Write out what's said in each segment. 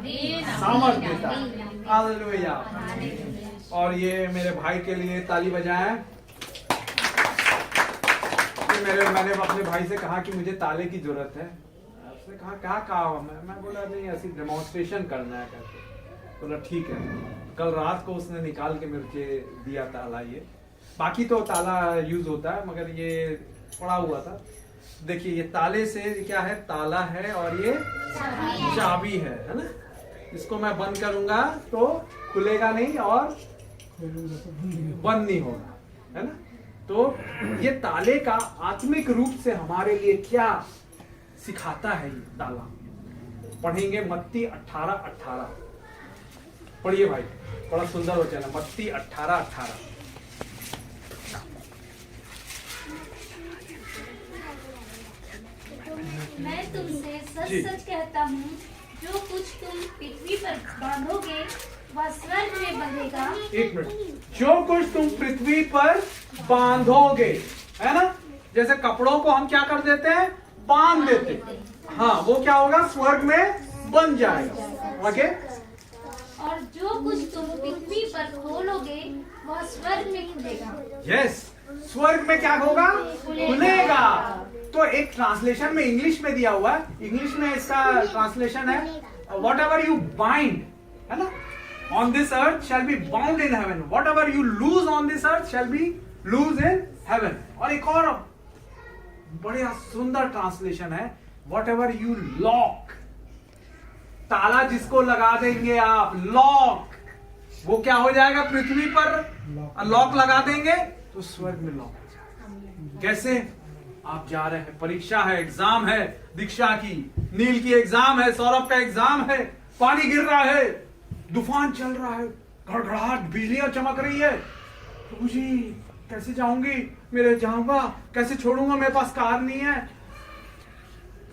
सामर्थ देता है। हालेलुया। और ये मेरे भाई के लिए ताली बजाएं। मैंने अपने भाई से कहा कि मुझे ताले की जरूरत है। उसने कहा क्या कहा? मैं बोला नहीं, ऐसी डेमोन्स्ट्रेशन करना है करके। बोला ठीक है। कल रात को उसने निकाल के मेरे दिया ताला। ये बाकी तो ताला यूज होता है, मगर ये पड़ा हुआ था। देखिए ये ताले से क्या है, ताला है और ये चाबी है ना। इसको मैं बंद करूंगा तो खुलेगा नहीं और बंद नहीं होगा, है ना। तो ये ताले का आत्मिक रूप से हमारे लिए क्या सिखाता है ये ताला, पढ़ेंगे मत्ती 18:18। पढ़िए भाई, बड़ा सुंदर वचन है मत्ती 18:18। मैं तुमसे सच सच कहता हूँ, जो कुछ तुम पृथ्वी पर बांधोगे वह स्वर्ग में बंधेगा। एक मिनट, जो कुछ तुम पृथ्वी पर बांधोगे, है ना, जैसे कपड़ों को हम क्या कर देते हैं, बांध देते, हाँ, वो क्या होगा, स्वर्ग में बन जाएगा। ओके। और जो कुछ तुम पृथ्वी पर खोलोगे वह स्वर्ग में खुलेगा। यस, स्वर्ग में क्या होगा, खुलेगा। तो एक ट्रांसलेशन में इंग्लिश में दिया हुआ है, इंग्लिश में इसका ट्रांसलेशन है वॉट एवर यू बाइंड, है ना, on this earth shall be bound in heaven, whatever you loose on this earth shall be loose in heaven. और एक और बड़ा सुंदर ट्रांसलेशन है, वॉट एवर यू लॉक, ताला जिसको लगा देंगे आप, लॉक, वो क्या हो जाएगा, पृथ्वी पर लॉक लगा देंगे तो स्वर्ग में लॉक हो जाएगा। कैसे? आप जा रहे हैं, परीक्षा है, एग्जाम है, दीक्षा की, नील की एग्जाम है, सौरभ का एग्जाम है, पानी गिर रहा है, तूफान चल रहा है, गड़गड़ाहट, बिजलियां चमक रही है, प्रभु जी कैसे जाऊंगी, मेरे जाऊंगा कैसे, छोड़ूंगा, मेरे पास कार नहीं है,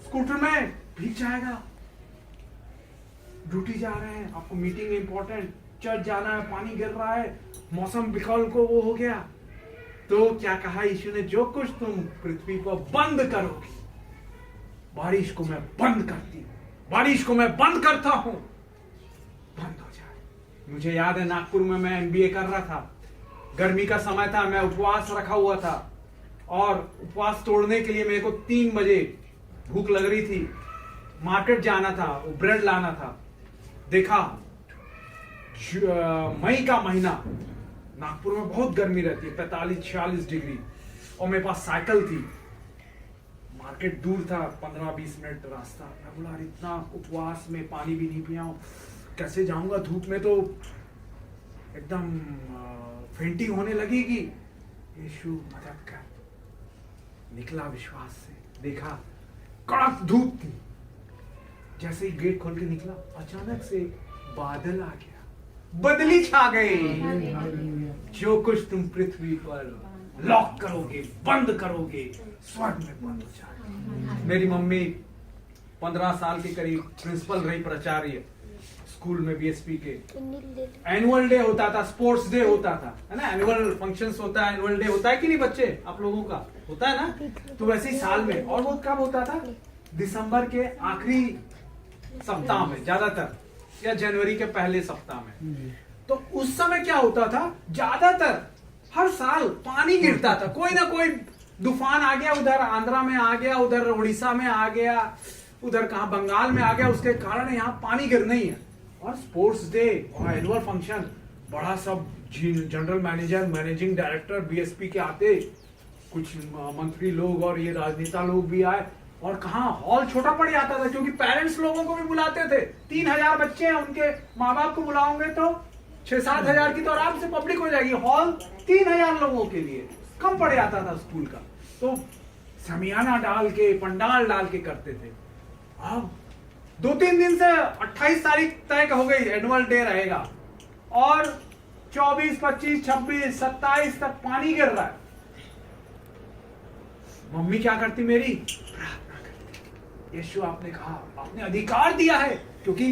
स्कूटर में भीग जाएगा, ड्यूटी जा रहे हैं, आपको मीटिंग इंपॉर्टेंट, चर्च जाना है, पानी गिर रहा है, मौसम बिकॉल को वो हो गया। तो क्या कहा यीशु ने, जो कुछ तुम पृथ्वी पर बंद करोगे, बारिश को मैं बंद करती हूं, बारिश को मैं बंद करता हूं, बंद हो जाए। मुझे याद है नागपुर में मैं एमबीए कर रहा था, गर्मी का समय था, मैं उपवास रखा हुआ था और उपवास तोड़ने के लिए मेरे को 3 बजे भूख लग रही थी, मार्केट जाना था, ब्रेड लाना था। देखा मई का महीना, नागपुर में बहुत गर्मी रहती है, 45-46 डिग्री, और मेरे पास साइकिल थी, मार्केट दूर था, 15-20 मिनट रास्ता। मैं बोला इतना उपवास में पानी भी नहीं पिया, कैसे जाऊंगा धूप में, तो एकदम फेंटिंग होने लगेगी। यीशु मदद कर। निकला विश्वास से, देखा कड़क धूप थी, जैसे ही गेट खोल के निकला, अचानक से बादल आ गया, बदली छा गई। जो कुछ तुम पृथ्वी पर लॉक करोगे, बंद करोगे, स्वर्ग में बंद हो जाएगा। मेरी मम्मी 15 साल के करीब प्रिंसिपल रही, प्राचार्य स्कूल में बीएसपी के। एनुअल डे होता था, स्पोर्ट्स डे होता था, है ना, एनुअल फंक्शंस होता है, एनुअल डे होता है कि नहीं बच्चे, आप लोगों का होता है ना। तो वैसे ही साल में, और वो कब होता था, दिसंबर के आखिरी सप्ताह में ज्यादातर, या जनवरी के पहले सप्ताह में। तो उस समय क्या होता था, ज्यादातर हर साल पानी गिरता था, कोई ना कोई तूफान आ गया, उधर आंध्रा में आ गया, उधर उड़ीसा में आ गया, उधर कहा बंगाल में आ गया, उसके कारण यहाँ पानी गिरना ही है। और स्पोर्ट्स डे और एनुअल फंक्शन, बड़ा सब general manager, managing director BSP के आते, कुछ मंत्री लोग और ये राजनेता लोग भी आए, और कहा हॉल छोटा पड़ जाता था, क्योंकि पेरेंट्स लोगों को भी बुलाते थे। 3000 बच्चे हैं, उनके माँ बाप को बुलाओगे तो 6-7 हजार की तो आराम से पब्लिक हो जाएगी। हॉल 3000 लोगों के लिए कम पड़ जाता था स्कूल का, तो समियाना डाल के, पंडाल डाल के करते थे। अब 2-3 दिन से 28 तारीख तय हो गई, एनुअल डे रहेगा, और 24, 25, 26, 27 तक पानी गिर रहा है। मम्मी क्या करती मेरी, प्रार्थना करती, यीशु आपने कहा, आपने अधिकार दिया है, क्योंकि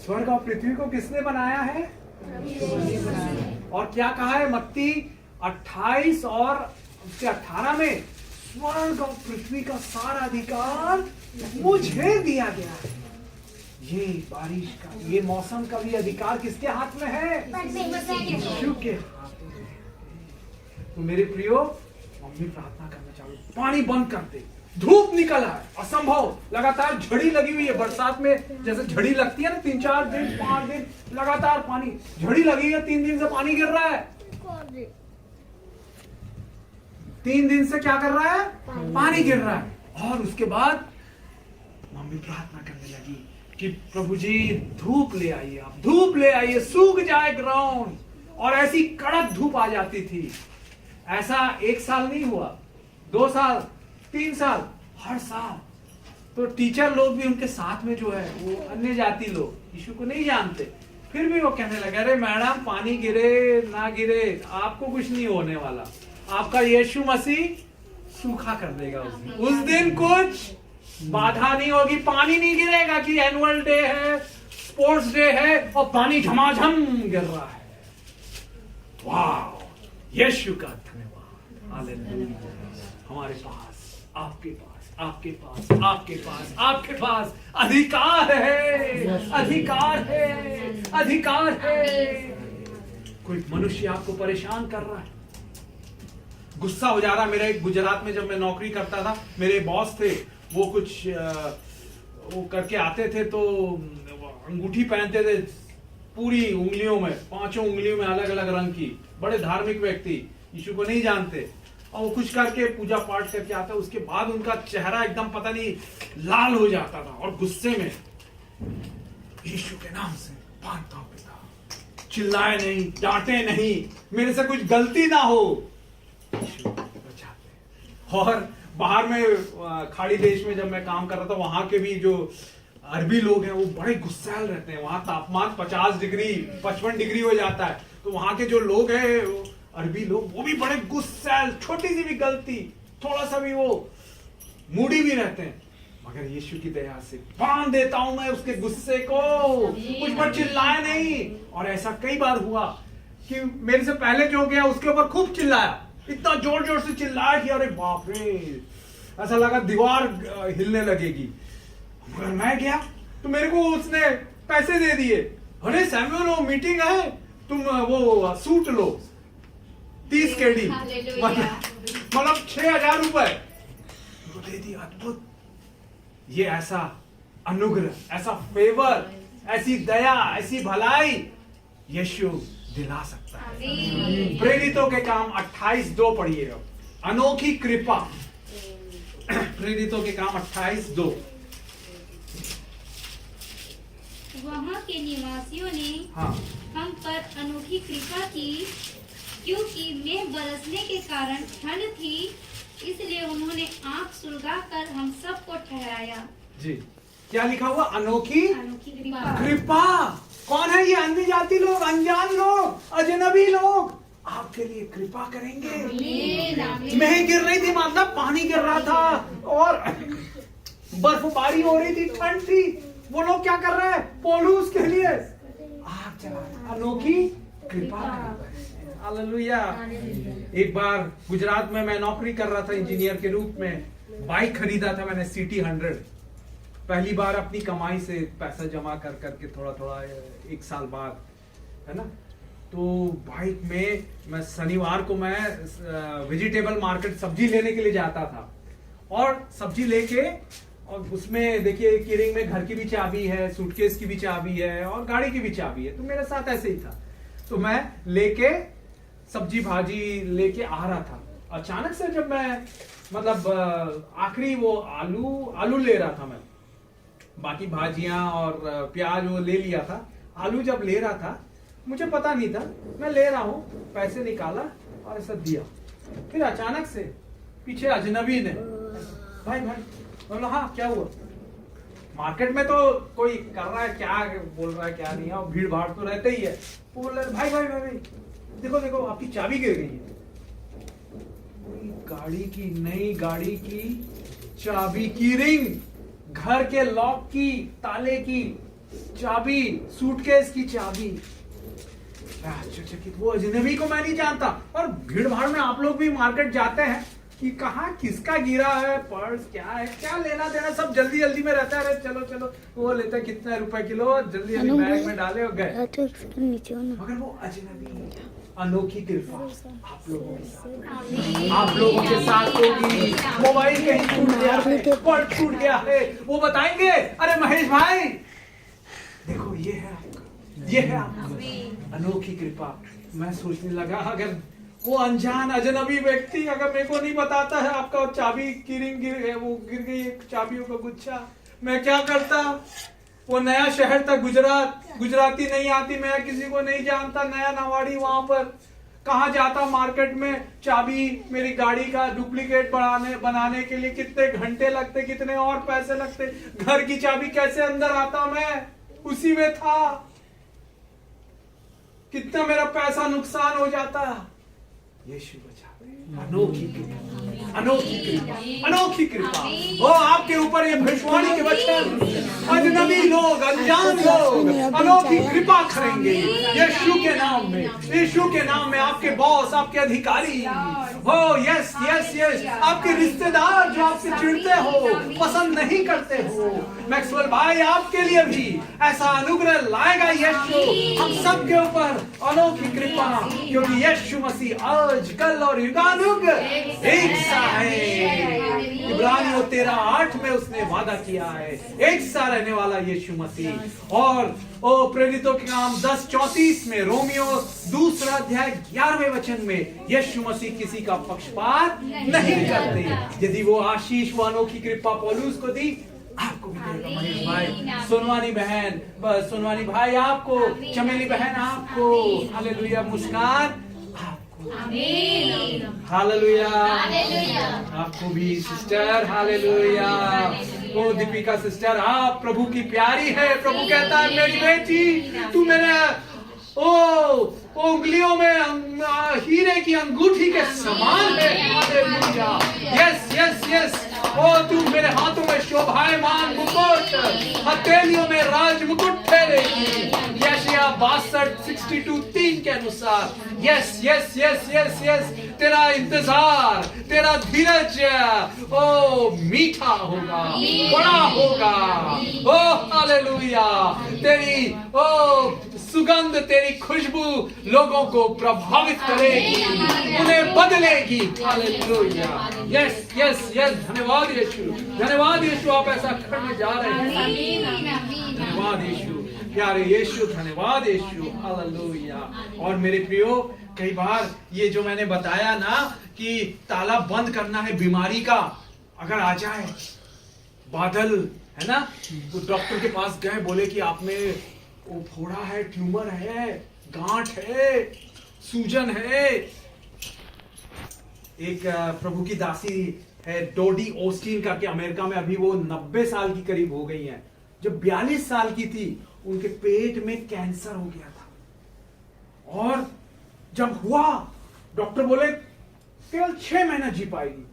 स्वर्ग और पृथ्वी को किसने बनाया है, और क्या कहा है मत्ती 28 और उसके 18 में, स्वर्ग और पृथ्वी का सारा अधिकार मुझे दिया गया है। ये बारिश का, ये मौसम का भी अधिकार किसके हाथ में है? यीशु के हाथ में। तो मेरे प्रियो, मम्मी प्रार्थना करना चालू, पानी बंद कर दे। धूप निकला है, असंभव, लगातार झड़ी लगी हुई है। बरसात में जैसे झड़ी लगती है ना, 3-4 दिन 5 दिन लगातार पानी, झड़ी लगी है। 3 दिन से पानी गिर रहा है। 3 दिन से क्या कर रहा है? पानी गिर रहा है। और उसके बाद मम्मी प्रार्थना करने लगी कि प्रभु जी धूप ले आइए, आप धूप ले आइए, सूख जाए ग्राउंड। और ऐसी कड़क धूप आ जाती थी। ऐसा 1 साल नहीं हुआ, 2 साल, 3 साल, हर साल। तो टीचर लोग भी उनके साथ में जो है वो अन्य जाति लोग यीशु को नहीं जानते, फिर भी वो कहने लगे, अरे मैडम पानी गिरे ना गिरे आपको कुछ नहीं होने वाला, आपका यीशु मसीह सूखा कर देगा। उस दिन कुछ बाधा नहीं होगी, पानी नहीं गिरेगा कि एनुअल डे है, स्पोर्ट्स डे है और पानी झमाझम गिर रहा है। वाह, यीशु का धन्यवाद, हालेलुया। हमारे पास, आपके पास, आपके पास, आपके पास, आपके पास अधिकार है, अधिकार है, अधिकार है। कोई मनुष्य आपको परेशान कर रहा है, गुस्सा हो जा रहा है। मेरा एक गुजरात में जब मैं नौकरी करता था, मेरे बॉस थे, वो कुछ वो करके आते थे तो अंगूठी पहनते थे पूरी उंगलियों में, 5 उंगलियों में अलग अलग रंग की, बड़े धार्मिक व्यक्ति, यीशु को नहीं जानते। और वो कुछ करके पूजा पाठ करके आता, उसके बाद उनका चेहरा एकदम पता नहीं लाल हो जाता था और गुस्से में, यीशु के नाम से बांधता हूं पिता, चिल्लाए नहीं, डांटे नहीं, मेरे से कुछ गलती ना हो, यीशु बचाते। और बाहर में खाड़ी देश में जब मैं काम कर रहा था, वहां के भी जो अरबी लोग हैं वो बड़े गुस्सैल रहते हैं। वहां तापमान 50 डिग्री 55 डिग्री हो जाता है, तो वहां के जो लोग हैं अरबी लोग, वो भी बड़े गुस्सैल, छोटी सी भी गलती, थोड़ा सा भी वो मूडी भी रहते हैं। मगर यीशु की दया से बांध देता हूं मैं उसके गुस्से को, कुछ पर चिल्लाए नहीं। और ऐसा कई बार हुआ कि मेरे से पहले जो गया उसके ऊपर खूब चिल्लाया, इतना जोर जोर से चिल्लाया कि अरे बाप रे, ऐसा लगा दीवार हिलने लगेगी। मगर मैं गया तो मेरे को उसने पैसे दे दिए, अरे सैमुअल वो मीटिंग है, तुम वो सूट लो 30 केडी, मतलब 6,000 रुपए दे दिया। अद्भुत, ये ऐसा अनुग्रह, ऐसा फेवर, ऐसी दया, ऐसी भलाई यीशु दिला सकता है। प्रेरितों के काम 28:2 पढ़िए, अनोखी कृपा। प्रेरितों के काम 28:2। वहाँ के निवासियों ने हाँ, हम पर अनोखी कृपा की, क्योंकि मेघ बरसने के कारण ठंड थी, इसलिए उन्होंने आँख सुलगाकर हम सबको ठहराया। जी, क्या लिखा हुआ? अनोखी कृपा। कृपा। कौन है ये? अन्य जाति लोग, अनजान लोग, अजनबी लोग आपके लिए कृपा करेंगे। मेघ गिर रही थी, मतलब पानी गिर रहा था और बर्फबारी हो रही थी, ठंड थी, वो लोग क्या कर रहे हैं? पोलूस के लिए आग जला रहे हैं। अनोखी कृपा। हालेलुया। एक बार गुजरात में मैं नौकरी कर रहा था इंजीनियर के रूप में, बाइक खरीदा था मैंने सिटी 100, पहली बार अपनी कमाई से पैसा जमा कर करके, थोड़ा थोड़ा 1 साल बाद, है ना। तो बाइक में मैं शनिवार को मैं वेजिटेबल मार्केट सब्जी लेने के लिए जाता था, और सब्जी लेके, और उसमें देखिए कीरिंग में घर की भी चाबी है, सूटकेस की भी चाबी है और गाड़ी की भी चाबी है, तो मेरे साथ ऐसे ही था। तो मैं लेके सब्जी भाजी लेके आ रहा था, अचानक से जब मैं मतलब आखिरी वो आलू ले रहा था मैं, बाकी भाजियां और प्याज वो ले लिया था, आलू जब ले रहा था मुझे पता नहीं था, मैं ले रहा हूं, पैसे निकाला और ऐसा दिया। फिर अचानक से पीछे अजनबी ने, भाई भाई, बोला हाँ क्या हुआ? मार्केट में तो कोई कर रहा है, क्या बोल रहा है क्या नहीं है, और भीड़ भाड़ तो रहते ही है। वो बोल रहे भाई भाई भाई भाई, देखो देखो आपकी चाबी गिर गई है। गाड़ी की, नई गाड़ी की चाबी की रिंग, घर के लॉक की, ताले की चाबी, सूटकेस की चाबी। वो अजनबी को मैं नहीं जानता, और भीड़ भाड़ में आप लोग भी मार्केट जाते हैं कि कहाँ किसका गिरा है पर्स, क्या है, क्या लेना देना, सब जल्दी जल्दी में रहता है। अरे चलो चलो वो लेता है कितना रुपए किलो, जल्दी जल्दी बैग में डाले और गए। मगर वो अजनबी अनोखी कृपा आप लोगों के साथ होगी। मोबाइल कहीं छूट गया है, पर्स छूट गया है, वो बताएंगे अरे महेश भाई देखो ये है आपका, ये है आपका अनोखी कृपा। मैं सोचने लगा अगर वो अनजान अजनबी व्यक्ति अगर मेरे को नहीं बताता है आपका चाबी गिर गई चाबियों का गुच्छा, मैं क्या करता। वो नया शहर था गुजराती नहीं आती, मैं किसी को नहीं जानता, नया नवाड़ी, वहां पर कहाँ जाता मार्केट में, चाबी मेरी गाड़ी का डुप्लीकेट बनाने के लिए कितने घंटे लगते, कितने और पैसे लगते, घर की चाबी कैसे अंदर आता, मैं उसी में था, कितना मेरा पैसा नुकसान हो जाता। यीशु बचा, अनोखी कृपा, अनोखी कृपा, अनोखी कृपा। वो आपके ऊपर ये भविष्यवाणी के वचन, अजनबी लोग, अनजान लोग अनोखी कृपा करेंगे यीशु के नाम में, यीशु के नाम में। आपके बॉस, आपके अधिकारी, हो यस यस यस, आपके रिश्तेदार जो आपसे चिढ़ते हो, पसंद नहीं करते हो, मैक्सवेल भाई आपके लिए भी ऐसा अनुग्रह लाएगा यीशु हम सबके ऊपर, अनोखी कृपा, क्योंकि यीशु मसीह आज कल और युगानुग एक सा है। इब्रानियों 13:8 में उसने वादा किया है, एक सा रहने वाला यीशु मसीह। और ओ प्रेरितों के काम 10:34 में, रोमियो 2 अध्याय 11वें वचन में, यीशु मसीह किसी का पक्षपात नहीं करते। यदि वो आशीष, वो अनोखी कृपा पौलुस को दी, आपको भी देगा महेश भाई, सोनवानी बहन, सोनवानी भाई आपको, चमेली बहन आपको, हालेलुया, मुस्कान हालेलुया, आपको भी सिस्टर, हालेलुया। ओ दीपिका सिस्टर, आप प्रभु की प्यारी है। प्रभु कहता है मेरी बेटी तू मेरे उंगलियों में हीरे की अंगूठी के समान है, हालेलुया, यस यस यस। ओ तू मेरे हाथों में शोभायमान मुकुट, हथेलियों में राज मुकुट ठहरेगी। यशायाह 62:3 के अनुसार, yes yes yes yes yes, तेरा इंतजार, तेरा धीरज ओ मीठा होगा, बड़ा होगा। ओ हालेलुया, तेरी ओ सुगंध, तेरी खुशबू लोगों को प्रभावित करेगी, उन्हें बदलेगी। हालेलुया, यस यस यस, धन्यवाद यीशु, धन्यवाद यीशु, आप ऐसा करने जा रहे हैं। धन्यवाद यीशु, प्यारे यीशु, धन्यवाद यीशु, हालेलुया। और मेरे प्रियो, कई बार ये जो मैंने बताया ना कि ताला बंद करना है बीमारी का, अगर आ जाए बादल, है ना, तो डॉक्टर के पास गए, बोले कि आप में वो फोड़ा है, ट्यूमर है, गांठ है, सूजन है। एक प्रभु की दासी है डोडी ऑस्टिन करके, अमेरिका में, अभी वो 90 साल की करीब हो गई हैं। जब 42 साल की थी, उनके पेट में कैंसर हो गया था, और जब हुआ डॉक्टर बोले केवल 6 महीना जी पाएगी,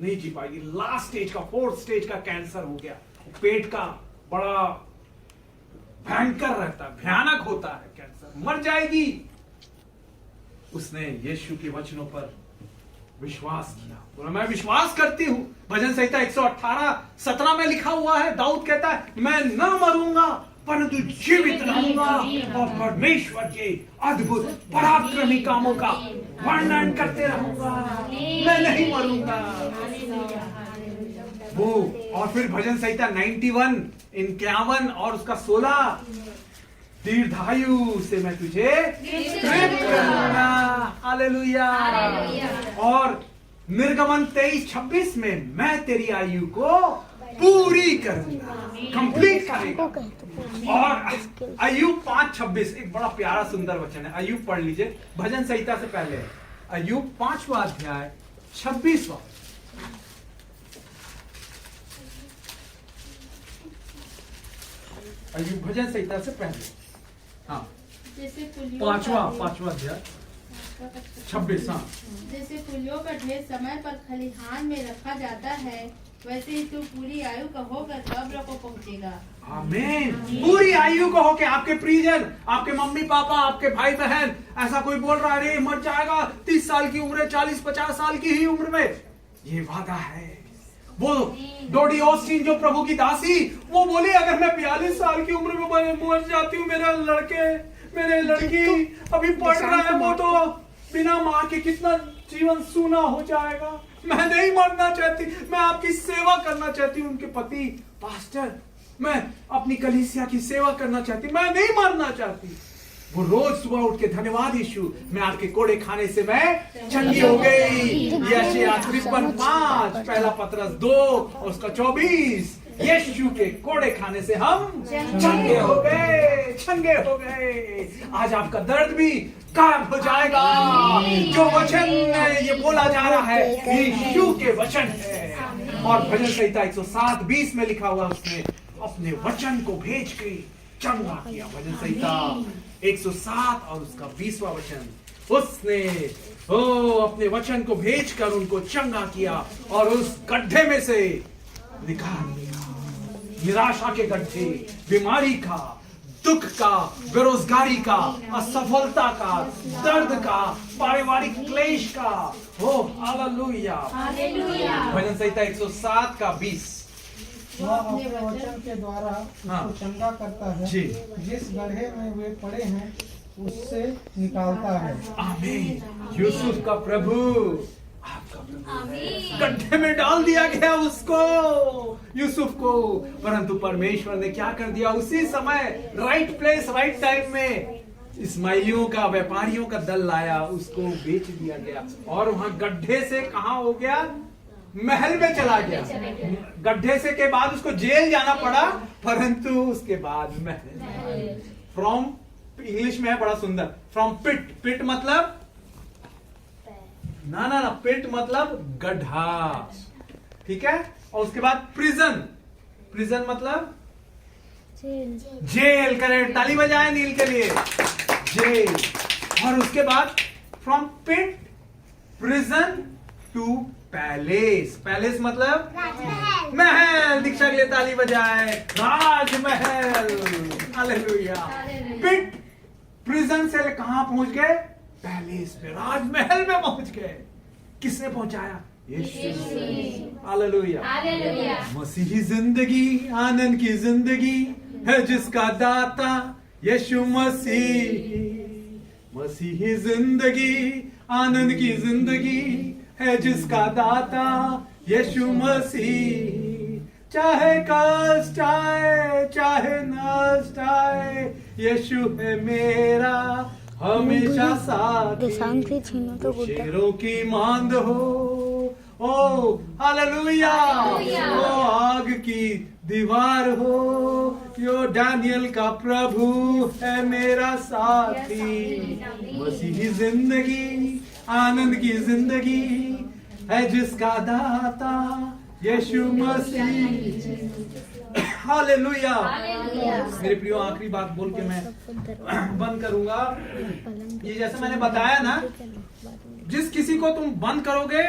नहीं जी पाएगी, लास्ट स्टेज का, 4th स्टेज का कैंसर हो गया। पेट का बड़ा भयंकर रहता है, भयानक होता है कैंसर, मर जाएगी। उसने यीशु के वचनों पर विश्वास किया, बोला मैं विश्वास करती हूं। भजन संहिता 118:17 में लिखा हुआ है, दाऊद कहता है मैं न मरूंगा परंतु जीवित रहूंगा और परमेश्वर के अद्भुत पराक्रमी कामों का वर्णन करते रहूंगा, मैं नहीं मरूंगा। वो और फिर भजन संहिता 91 और उसका 16, दीर्घायु से मैं तुझे तृप्त करूंगा, हालेलुया। और निर्गमन 23:26 में मैं तेरी आयु को पूरी करूंगा, कंप्लीट करेगा। और अय्यूब 5:26 एक बड़ा प्यारा सुंदर वचन है, अय्यूब पढ़ लीजिए, भजन संहिता से पहले, अय्यूब 5वां अध्याय 26वां। अय्यूब भजन संहिता से पहले, हाँ, 5वां अध्याय 26। हाँ, जैसे फूलियों का ढेर समय पर खलिहान में रखा जाता है, वैसे ही तू पूरी आयु का होकर कब्र को पहुंचेगा। आमीन। पूरी आयु को होके, आपके परिजन, आपके मम्मी पापा, आपके भाई बहन, ऐसा कोई बोल रहा है अरे मर जाएगा 30 साल की उम्र, 40-50 साल की ही उम्र में, ये वादा है। वो डोडी ऑस्टिन जो प्रभु की दासी, वो बोली अगर मैं 42 साल की उम्र में मर जाती हूँ, मेरे लड़की अभी पढ़ रहा है, वो तो बिना माँ के कितना जीवन सूना हो जाएगा। मैं नहीं मरना चाहती, मैं आपकी सेवा करना चाहती हूँ, उनके पति पास्टर, मैं अपनी कलीसिया की सेवा करना चाहती, मैं नहीं मरना चाहती। वो रोज सुबह उठ के धन्यवाद यीशु, मैं आपके कोड़े खाने से मैं चंगी हो गई। यशायाह 53:5, पहला पतरस 2 और उसका 24, यीशु के कोड़े खाने से हम चंगे हो गए। आज आपका दर्द भी गायब हो जाएगा। जो वचन ये बोला जा रहा है यीशु के वचन है। और भजन संहिता 107:20 में लिखा हुआ, उसने अपने वचन को भेज के चंगा किया। भजन संहिता 107 और उसका 20वां वचन, उसने अपने वचन को भेजकर उनको चंगा किया और उस गड्ढे में से निकाल दिया। निराशा के गड्ढे, बीमारी का, दुख का, बेरोजगारी का, असफलता का, दर्द का, पारिवारिक क्लेश का। हालेलुया। भजन संहिता 107 का 20। वह अपने वचन के द्वारा उसको चंगा करता है। जिस गड्ढे में वे पड़े हैं उससे निकालता है। आमीन। यूसुफ का प्रभु, आपका प्रभु, गड्ढे में डाल दिया गया उसको, यूसुफ को, परंतु परमेश्वर ने क्या कर दिया, उसी समय राइट प्लेस राइट टाइम में इस्माइलियों का, व्यापारियों का दल लाया, उसको बेच दिया गया और वहां गड्ढे से कहां हो गया, महल में चला गया। गड्ढे से के बाद उसको जेल जाना पड़ा, परंतु उसके बाद महल। फ्रॉम, इंग्लिश में है बड़ा सुंदर, फ्रॉम पिट मतलब ना पिट मतलब गड्ढा, ठीक है। और उसके बाद प्रिजन मतलब जेल। करें, ताली बजाए नील के लिए, जेल। और उसके बाद from pit, prison to palace मतलब महल। दीक्षा के लिए ताली बजाए, राजमहल। हालेलुया। पिट, प्रिजन से कहां पहुंच गए, पैलेस पे, राजमहल में पहुंच गए। किसने पहुंचाया, यीशु। हालेलुया। मसीही जिंदगी आनंद की जिंदगी है जिसका दाता यीशु मसीह। मसीही जिंदगी आनंद की जिंदगी है जिसका दाता यीशु मसीह। चाहे कष्ट आए चाहे नष्ट आए, यीशु है मेरा हमेशा साथी। शेरों की मांद हो, ओ हालेलुया, ओ आग की दीवार हो, यो दानियल का प्रभु है मेरा साथी। मसीही जिंदगी आनंद की जिंदगी है जिसका दाता यीशु मसीह। हालेलुया। मेरे प्रियो, आखिरी बात बोल के मैं बंद करूंगा। ये जैसे मैंने बताया ना, जिस किसी को तुम बंद करोगे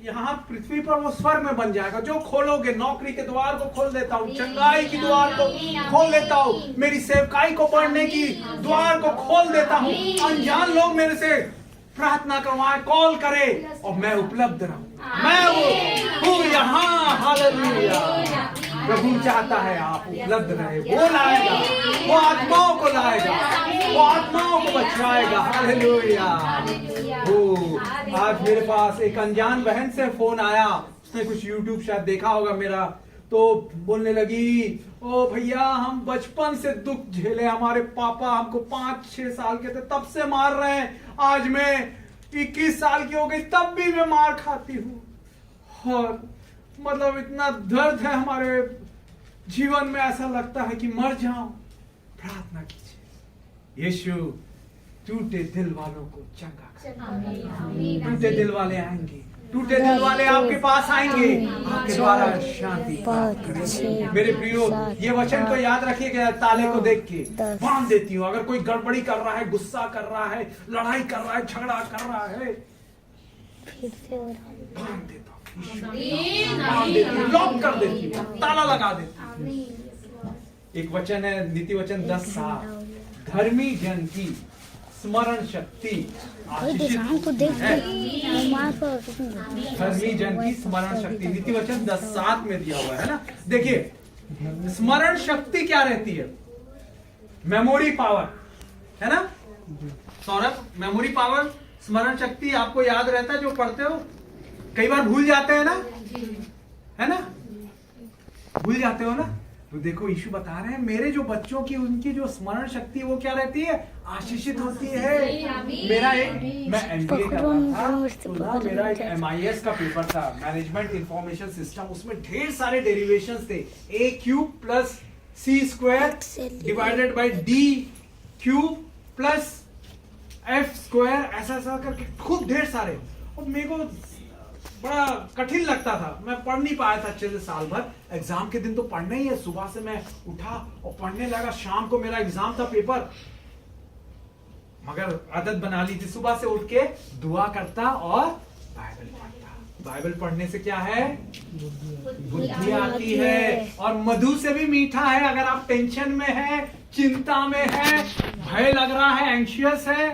यहाँ पृथ्वी पर, वो स्वर्ग में बन जाएगा। जो खोलोगे, नौकरी के द्वार को खोल देता हूँ, चंगाई की द्वार को खोल देता हूँ, मेरी सेवकाई को पढ़ने की द्वार को खोल देता हूँ। अनजान लोग मेरे से प्रार्थना करवाए, कॉल करे और मैं उपलब्ध रहूं, मैं हूँ यहाँ। हालेलुया। प्रभु चाहता है आप उपलब्ध रहे। वो लाएगा, वो आत्माओं को लाएगा, वो आत्माओं को बचाएगा। हालेलुया। आज मेरे पास एक अनजान बहन से फोन आया, उसने कुछ YouTube शायद देखा होगा मेरा, तो बोलने लगी, ओ भैया हम बचपन से दुख झेले, हमारे पापा हमको 5-6 साल के थे तब से मार रहे हैं, आज मैं 21 साल की हो गई तब भी मैं मार खाती हूँ। और मतलब इतना दर्द है हमारे जीवन में, ऐसा लगता है कि मर जाऊं। प्रार्थना कीजिए, यीशु टूटे दिल वालों को चंगा करेगा। टूटे दिल वाले आएंगे, टूटे दिल वाले आपके पास आएंगे, आपके द्वारा शांति करेंगे। मेरे प्रियो, ये वचन को याद रखिएगा। ताले को देख के बांध देती हूँ। अगर कोई गड़बड़ी कर रहा है, गुस्सा कर रहा है, लड़ाई कर रहा है, झगड़ा कर रहा है, बांध देता हूँ, लॉक कर देती हूँ, ताला लगा देती हूँ। एक वचन है, नीति वचन 10:7, धर्मी जन की स्मरण शक्ति शाम को देख है। धर्मी जन की स्मरण शक्ति, नीति वचन 10:7 में दिया हुआ है ना। देखिए स्मरण शक्ति क्या रहती है? मेमोरी पावर है ना सौरभ, मेमोरी पावर, स्मरण शक्ति आपको याद रहता है जो पढ़ते हो? कई बार भूल जाते हैं ना, है ना, भूल जाते हो ना। तो देखो यीशु बता रहे हैं मेरे जो बच्चों की उनकी जो स्मरण शक्ति वो क्या रहती है? आशीषित होती है। मेरा एक मैं एमबीए कर रहा था तो ना मेरा एक MIS का पेपर था, मैनेजमेंट इंफॉर्मेशन सिस्टम, उसमें ढेर सारे डेरिवेशंस थे। A³ + C² divided by D³ + F², ऐसा करके खूब ढेर सारे। और मेरे को बड़ा कठिन लगता था, मैं पढ़ नहीं पाया था अच्छे से साल भर। एग्जाम के दिन तो पढ़ना ही है। सुबह से मैं उठा और पढ़ने लगा, शाम को मेरा एग्जाम था पेपर, मगर आदत बना ली थी सुबह से उठ के दुआ करता और बाइबल पढ़ता। बाइबल पढ़ने से क्या है? बुद्धि आती है, और मधु से भी मीठा है। अगर आप टेंशन में है, चिंता में है, भय लग रहा है, एंशियस है,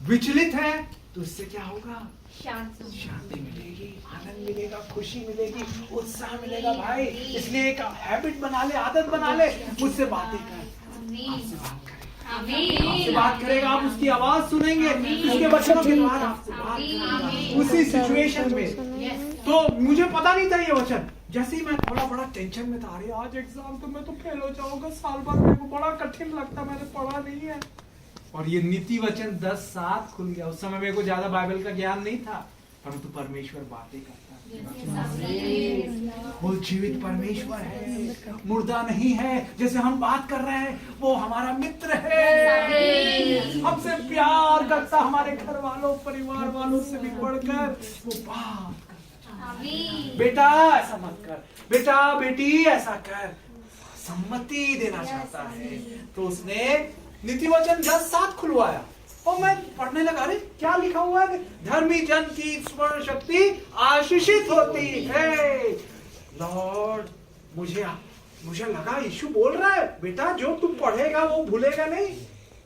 विचलित है, तो इससे क्या होगा? शांति मिलेगी, आनंद मिलेगा, खुशी मिलेगी, उत्साह मिलेगा भाई। इसलिए एक हैबिट बना ले, आदत बना ले, मुझसे बातें कर, आपसे बात करेगा, आप उसकी आवाज सुनेंगे, उसके वचनों के द्वारा आपसे बात करेगा उसी सिचुएशन में। तो मुझे पता नहीं था ये वचन, जैसे ही मैं थोड़ा बड़ा टेंशन में था, अरे आज एग्जाम तो मैं तो फेल हो जाऊंगा, साल भर मेरे को बड़ा कठिन लगता, मैंने पढ़ा नहीं है। और ये नीति वचन 10:7 खुल गया। उस समय मेरे को ज्यादा बाइबल का ज्ञान नहीं था, परंतु परमेश्वर बातें करता है। वो जीवित परमेश्वर है, मुर्दा नहीं है। जैसे हम बात कर रहे हैं, वो हमारा मित्र है, हमसे प्यार करता, हमारे घर वालों परिवार वालों से भी बढ़कर वो बात करता। बेटा ऐसा मत कर, बेटा बेटी ऐसा कर, सम्मति देना चाहता है। तो उसने नीति वचन 10:7 खुलवाया और मैं पढ़ने लगा, अरे क्या लिखा हुआ है? धर्मी जन की स्मरण शक्ति आशीषित होती है। लॉर्ड, मुझे लगा यीशु बोल रहा है बेटा जो तू पढ़ेगा वो भूलेगा नहीं।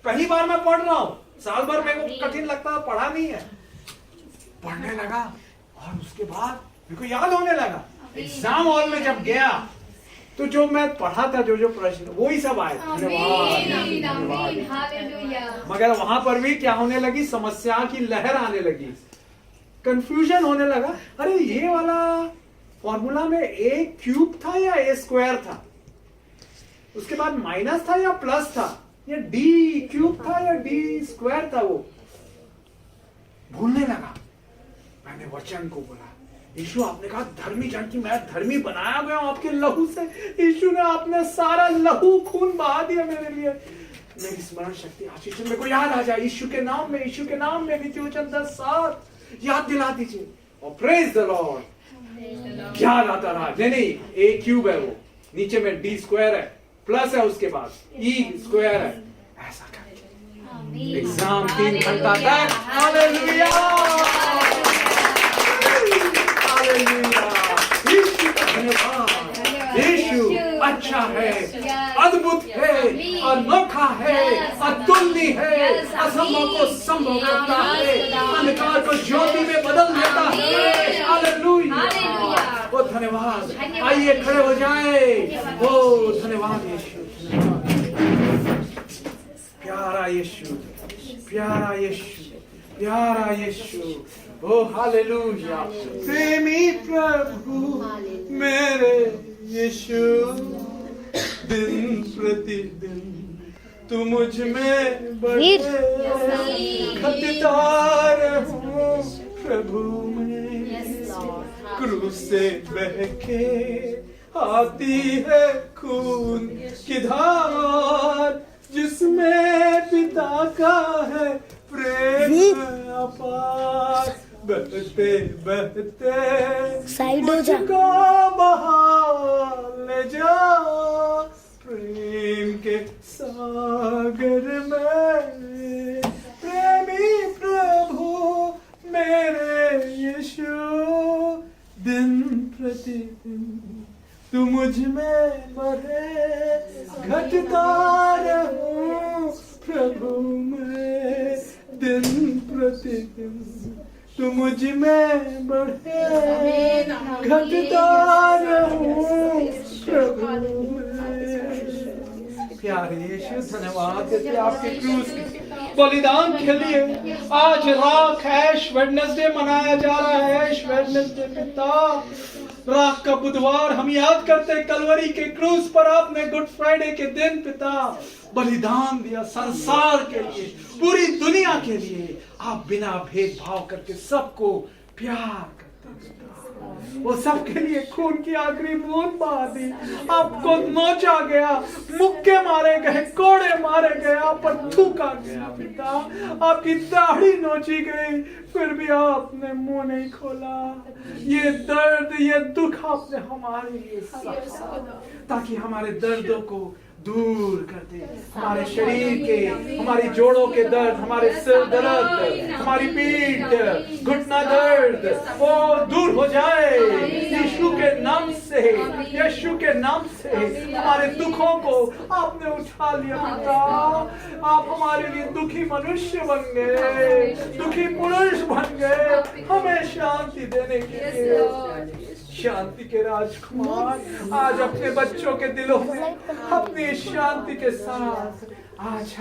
पहली बार मैं पढ़ रहा हूँ, साल भर मेरे को कठिन लगता, पढ़ा नहीं है। पढ़ने लगा और उसके बाद मेरे को याद होने लगा। एग्जाम हॉल में जब गया तो जो मैं पढ़ा था, जो प्रश्न, वो ही सब आए। मगर वहां पर भी क्या होने लगी? समस्या की लहर आने लगी, कंफ्यूजन होने लगा। अरे ये वाला फॉर्मूला में A³ था या A² था? उसके बाद माइनस था या प्लस था? या D³ था या D² था? वो भूलने लगा। मैंने वचन को बोला, यीशु आपने कहा धर्मी जन की मैं धर्मी बनाया गया हूं आपके लहू से। यीशु ने आपने सारा लहू खून बहा दिया मेरे लिए। मेरी स्मरण शक्ति आशीष मेरे को याद आ जाए, यीशु के नाम में, यीशु के नाम में। नीति वचन 10:7 याद दिला दीजिए और प्रेज द लॉर्ड। याद आता रहा। नहीं, A³ है, वो नीचे में D² है, प्लस है, उसके बाद E² है। ऐसा करके एग्जाम 3 घंटा तक। हालेलुया, यीशु अच्छा है, अद्भुत है, अनोखा है, अतुल्य है, असंभव को संभव करता है, अंधकार को ज्योति में बदल देता है। हालेलुया, ओ धन्यवाद। आइए खड़े हो जाए। ओ धन्यवाद यीशु, प्यारा यीशु, प्यारा यीशु, प्यारा यीशु। ओ हालेलुया, प्रेमी प्रभु मेरे यीशु, दिन प्रतिदिन तू मुझ में बढ़े, खतदार हूँ प्रभु में, क्रूस से बह के आती है खून की धार, जिसमें पिता का है प्रेम अपार। बहते बहते मुझको बहा ले जा प्रेम के सागर में। प्रेमी प्रभु मेरे यीशु, दिन प्रतिदिन तू मुझ में बढ़े, घटता रहूं प्रभु में। प्रतिदिन तू मुझ में बढ़े, घटता रहूं प्रभु में। प्यारे यीशु, धन्यवाद देते आपके क्रूस के बलिदान के लिए। आज राख ऐश वेडनेसडे मनाया जा रहा है। ऐश वेडनेसडे पिता, राख का बुधवार हम याद करते हैं कलवरी के क्रूस पर आपने गुड फ्राइडे के दिन पिता बलिदान दिया संसार के लिए, पूरी दुनिया के लिए। आप बिना भेदभाव करके सबको प्यार करते, वो सबके लिए खून की आखिरी बूंद बहा दी। आपको नोचा गया, मुक्के मारे गए, कोड़े मारे गए, आप पर थूका गया पिता, आपकी दाढ़ी नोची गई, फिर भी आपने मुंह नहीं खोला। ये दर्द, ये दुख आपने हमारे लिए सहा, ताकि हमारे दर्दों को दूर कर दे। हमारे शरीर के, हमारी जोड़ों के दर्द, हमारे सिर दर्द, हमारी पीठ, घुटना दर्द, वो दूर हो जाए यीशु के नाम से। यीशु के नाम से हमारे दुखों को आपने उठा लिया पिता। आप हमारे लिए दुखी मनुष्य बन गए, दुखी पुरुष बन गए, हमें शांति देने के लिए। शांति के राजकुमार आज अपने बच्चों के दिलों में अपनी शांति के साथ आज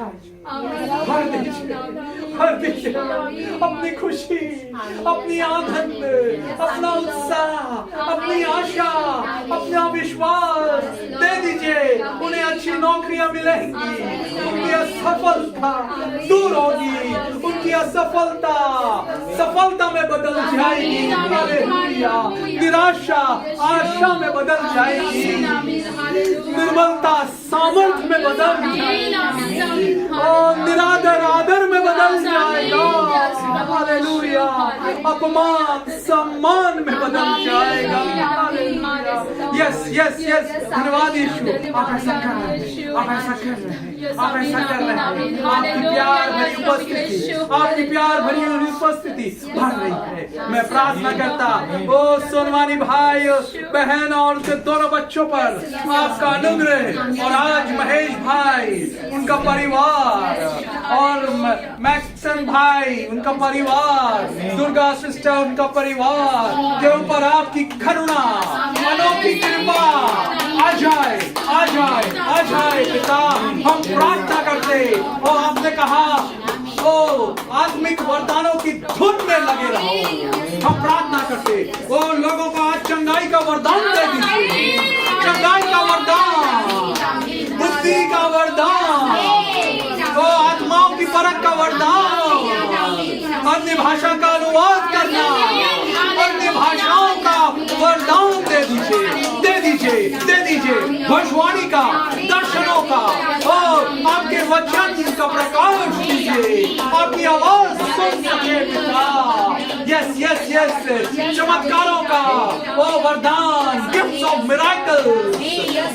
भर दीजिए अपनी खुशी, अपनी आनंद, अपना उत्साह, अपनी आशा, अपना विश्वास दे दीजिए। उन्हें अच्छी नौकरियां मिलेंगी, उनकी असफलता दूर होगी, उनकी असफलता सफलता में बदल जाएगी। हालेलुया। निराशा आशा में बदल जाएगी, निर्बलता सामर्थ्य में बदल जाएगी, और निरादर आदर में बदल जाएगा। हालेलुया। अपमान सम्मान में बदल जाएगा। हालेलुया। यस यस यस, धन्यवाद यीशु। आप ऐसा कर रहे हैं, आप ऐसा कर रहे हैं, आप ऐसा कर रहे हैं। आपकी प्यार भरी उपस्थिति, आपकी प्यार भरी उपस्थिति बढ़ रही है। मैं प्रार्थना करता ओ सोनवानी भाई बहन और उनके दोनों बच्चों पर आपका अनुग्रह, और आज महेश भाई उनका परिवार, और मैक्सन भाई उनका परिवार, दुर्गा सिस्टर उनका परिवार के ऊपर आपकी करुणा, अनोखी कृपा आ जाए, आ जाए, आ जाए पिता। हम प्रार्थना करते, और आपने कहा ओ आत्मिक वरदानों की धुन में लगे रहो। हम प्रार्थना करते वो लोगों को आज चंगाई का वरदान दे दीजिए, चंगाई का वरदान, बुद्धि का वरदान, वो आत्माओं की परख का वरदान, अन्य भाषा का अनुवाद करना, अन्य भाषाओं का वरदान दे दीजिए, दे दीजिए, दे दीजिए। भविष्यवाणी का, दर्शनों का, और आपके वचन का प्रकाश दीजिए, आपकी आवाज सुन सके पिता। यस यस यस, चमत्कारों का वो वरदान, gifts of miracles,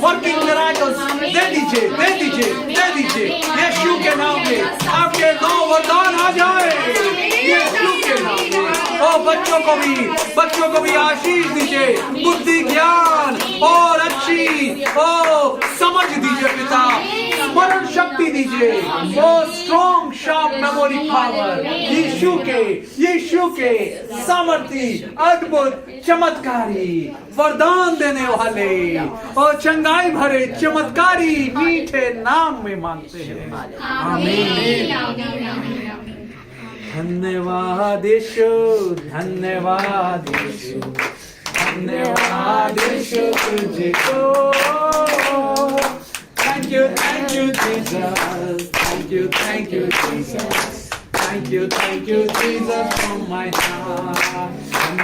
working miracles दे दीजिए, दे दीजिए, दे दीजिए। यीशु के नाम में आपके दो वरदान आ जाए, यीशु के नाम में। और बच्चों को भी आशीष दीजिए, बुद्धि, ज्ञान और अच्छी समझ दीजिए पिता, स्मरण शक्ति दीजिए, वो स्ट्रॉन्ग शार्प मेमोरी पावर, यीशु के सामर्थी, अद्भुत, चमत्कारी वरदान देने वाले और चंगाई भरे चमत्कारी मीठे नाम में मांगते हैं, आमीन। धन्यवाद यीशु, धन्यवाद यीशु, धन्यवाद यीशु तुझको। Thank you Jesus, thank you Jesus, thank you Jesus from my heart।